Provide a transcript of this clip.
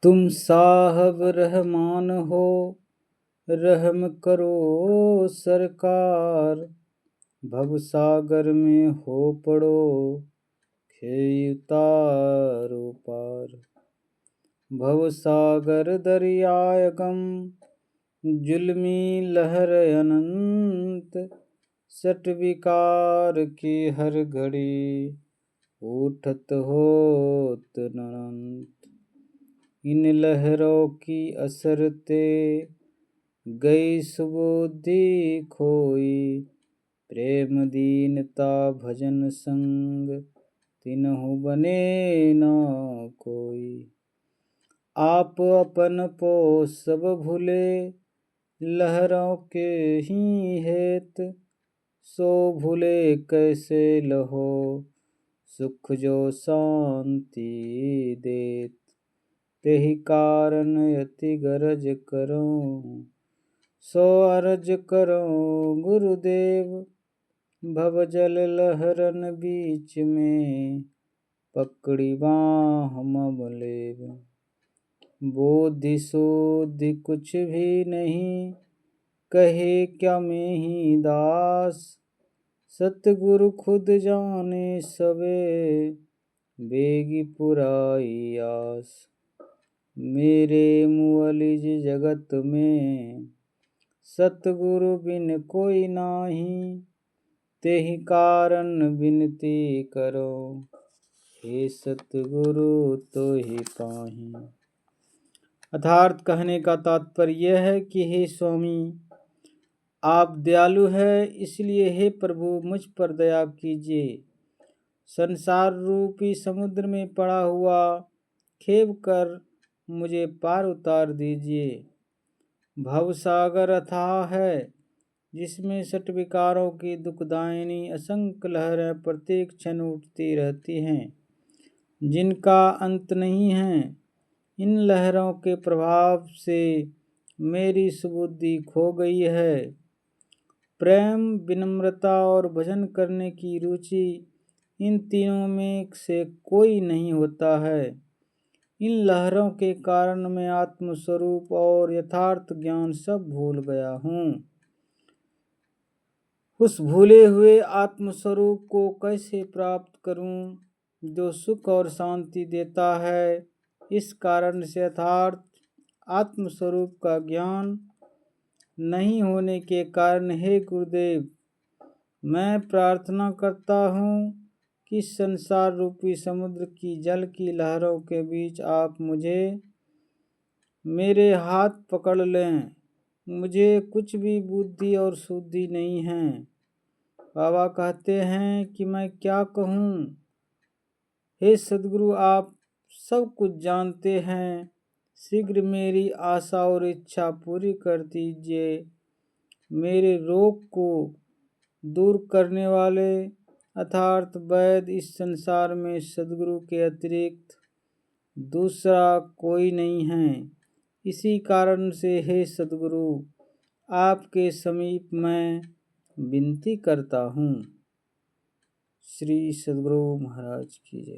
तुम साहब रहमान हो, रहम करो सरकार। भवसागर में हो पड़ो, खेई उतारो पार। भवसागर दरियाय गम, जुल्मी लहर अनंत। सट विकार की हर घड़ी, उठत होत अनंत। इन लहरों की असर ते, गई सुबुद्धि खोई। प्रेम दीनता भजन संग, तिन्हु बने न कोई। आप अपन पो सब भूले, लहरों के ही हेत। सो भूले कैसे लहो, सुख जो शांति देत। तेहि कारण अति गरज करो, सो अरज करो गुरुदेव। भवजल लहरन बीच में, पकड़ी बाँह मम लेव। बोधि सोधि कुछ भी नहीं, कहे क्या में ही दास। सतगुरु खुद जाने सबे, बेगी पुराई आस। मेरे मुअलिज जगत में, सतगुरु बिन कोई नाही। तेहि कारण बिनती करो, हे सतगुरु तोहि पाहि। अर्थात कहने का तात्पर्य यह है कि हे स्वामी, आप दयालु है, इसलिए हे प्रभु मुझ पर दया कीजिए। संसार रूपी समुद्र में पड़ा हुआ खेव कर मुझे पार उतार दीजिए। भवसागर अथाह है, जिसमें सट विकारों की दुखदायिनी असंख्य लहरें प्रत्येक क्षण उठती रहती हैं, जिनका अंत नहीं है। इन लहरों के प्रभाव से मेरी सुबुद्धि खो गई है। प्रेम, विनम्रता और भजन करने की रुचि, इन तीनों में से कोई नहीं होता है। इन लहरों के कारण मैं आत्मस्वरूप और यथार्थ ज्ञान सब भूल गया हूँ। उस भूले हुए आत्मस्वरूप को कैसे प्राप्त करूं, जो सुख और शांति देता है। इस कारण से यथार्थ आत्मस्वरूप का ज्ञान नहीं होने के कारण हे गुरुदेव, मैं प्रार्थना करता हूँ कि संसार रूपी समुद्र की जल की लहरों के बीच आप मेरे हाथ पकड़ लें। मुझे कुछ भी बुद्धि और शुद्धि नहीं है। बाबा कहते हैं कि मैं क्या कहूँ। हे सद्गुरु, आप सब कुछ जानते हैं। शीघ्र मेरी आशा और इच्छा पूरी कर दीजिए। मेरे रोग को दूर करने वाले अर्थात वैद्य इस संसार में सद्गुरु के अतिरिक्त दूसरा कोई नहीं है। इसी कारण से हे सद्गुरु, आपके समीप मैं विनती करता हूँ। श्री सद्गुरु महाराज की जय।